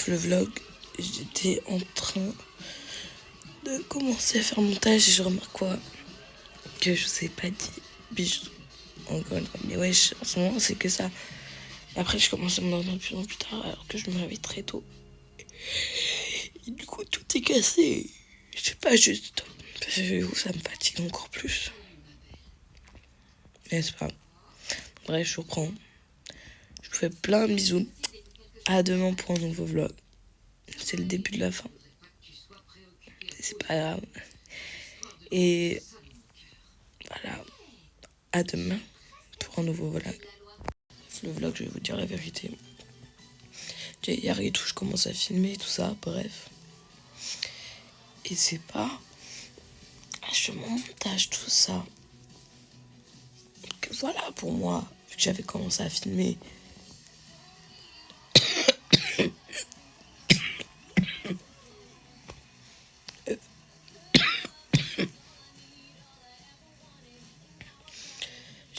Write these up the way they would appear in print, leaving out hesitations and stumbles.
Le vlog, j'étais en train de commencer à faire le montage et je remarque quoi que je vous ai pas dit bisous encore une fois, mais ouais, en ce moment c'est que ça. Et après je commence à m'endormir de plus en plus tard alors que je me réveille très tôt et du coup tout est cassé. C'est pas juste parce que ça me fatigue encore plus, mais c'est pas grave. Bref, je reprends. Je vous fais plein de bisous. À demain pour un nouveau vlog. C'est le début de la fin. C'est pas grave. Et voilà. À demain pour un nouveau vlog. Le vlog, je vais vous dire la vérité. Hier et tout, je commence à filmer tout ça, bref. Et c'est pas. Je fais mon montage, tout ça. Que voilà, pour moi, vu que j'avais commencé à filmer.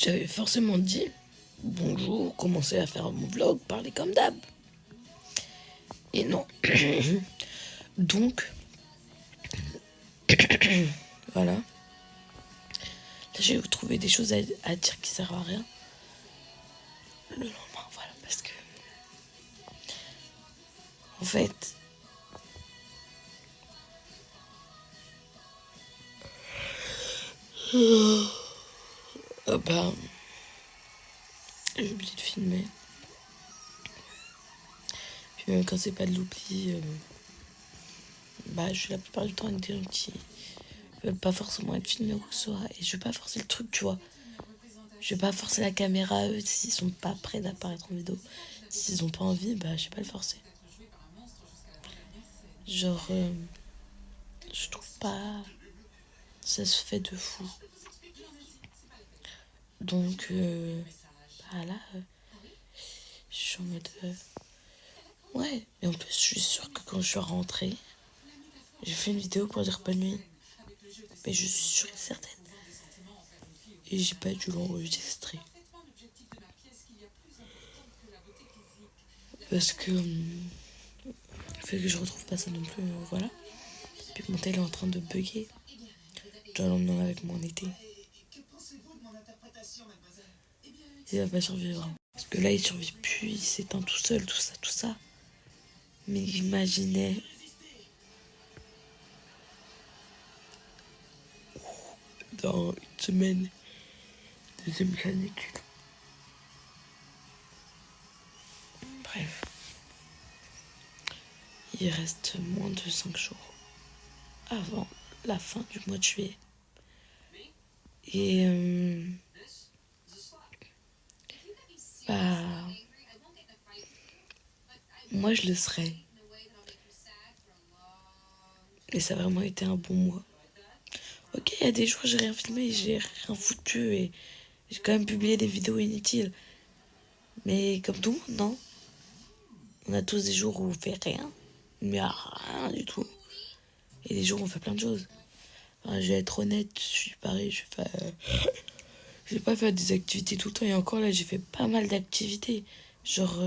J'avais forcément dit bonjour, commencer à faire mon vlog, parler comme d'hab. Et non. Donc, voilà. Là, je vais vous trouver des choses à dire qui servent à rien. Le lendemain, voilà, parce que. En fait. Bah. J'ai oublié de filmer. Puis même quand c'est pas de l'oubli, bah, je suis la plupart du temps avec des gens qui veulent pas forcément être filmés ou quoi que ce soit. Et je vais pas forcer le truc, tu vois. Je vais pas forcer la caméra, eux, s'ils sont pas prêts d'apparaître en vidéo. S'ils ont pas envie, bah, je vais pas le forcer. Genre, je trouve pas. Ça se fait de fou. Donc, bah là, je suis en mode. Ouais, et en plus, je suis sûre que quand je suis rentrée, j'ai fait une vidéo pour dire bonne nuit. Mais je suis sûre et certaine. Et j'ai pas dû l'enregistrer. Parce que. Fait que je retrouve pas ça non plus, voilà. Puis mon tel est en train de bugger. Je dois l'emmener avec moi en été. Il va pas survivre. Parce que là, il survit plus, il s'éteint tout seul, tout ça, tout ça. Mais imaginez. Dans une semaine, deuxième canicule. Bref. Il reste moins de 5 jours avant la fin du mois de juillet. Et bah, moi je le serai. Et ça a vraiment été un bon mois. Ok, il y a des jours j'ai rien filmé, j'ai rien foutu et j'ai quand même publié des vidéos inutiles. Mais comme tout le monde, non. On a tous des jours où on fait rien, mais rien du tout. Et des jours où on fait plein de choses. Enfin, je vais être honnête, je suis pareil, je vais pas faire des activités tout le temps. Et encore là, j'ai fait pas mal d'activités. Genre,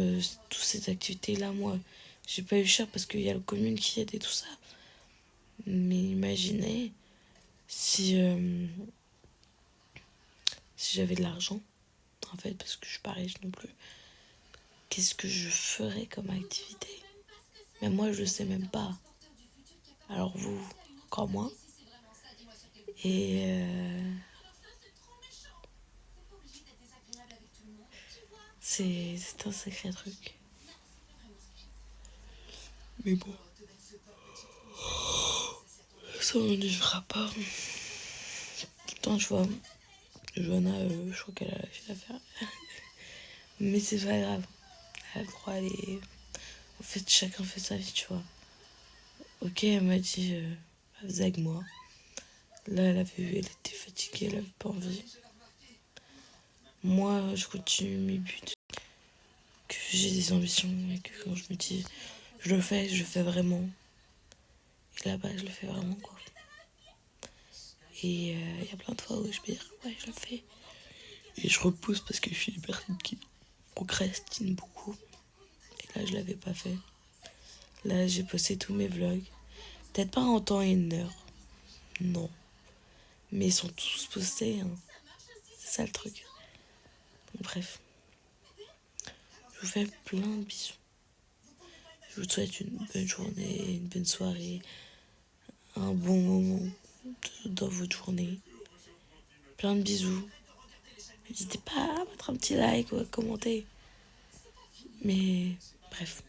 toutes ces activités-là, moi, j'ai pas eu cher parce qu'il y a le commune qui aide et tout ça. Mais imaginez si, si j'avais de l'argent, en fait, parce que je suis pas riche non plus. Qu'est-ce que je ferais comme activité? Mais moi, je sais même pas. Alors vous, encore moins. Et c'est un sacré truc. Mais bon. Ça on n'y fera pas. Pourtant, je vois. Johanna, je crois qu'elle a lâché l'affaire. Mais c'est pas grave. Elle a le droit, elle est. En fait, chacun fait sa vie, tu vois. Ok, elle m'a dit, elle faisait avec moi. Là, elle était fatiguée, elle avait pas envie. Moi, je continue mes buts. que j'ai des ambitions et que quand je me dis je le fais vraiment. Et là-bas, je le fais vraiment, quoi. Et il y a plein de fois où je vais dire ouais, je le fais. Et je repousse parce que je suis une personne qui procrastine beaucoup. Et là, je l'avais pas fait. Là, j'ai posté tous mes vlogs. Peut-être pas en temps et une heure. Non. Mais ils sont tous postés, hein. C'est ça le truc. Donc, bref. Je vous fais plein de bisous. Je vous souhaite une bonne journée, une bonne soirée, un bon moment dans votre journée. Plein de bisous. N'hésitez pas à mettre un petit like ou à commenter. Mais bref,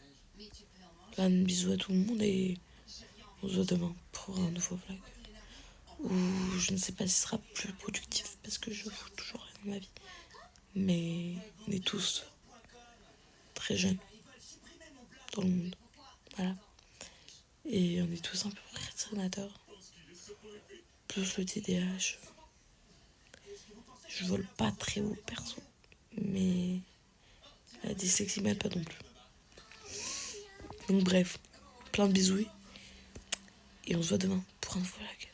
plein de bisous à tout le monde et on se voit demain pour un nouveau vlog. Ou je ne sais pas si ce sera plus productif parce que je fous toujours rien dans ma vie. Mais on est tous très jeunes dans le monde. Voilà. Et on est tous un peu procrastinateurs. Plus le TDAH. Je vole pas très haut perso. Mais la dyslexie m'aide pas non plus. Donc bref, plein de bisous. Et on se voit demain pour un nouveau vlog.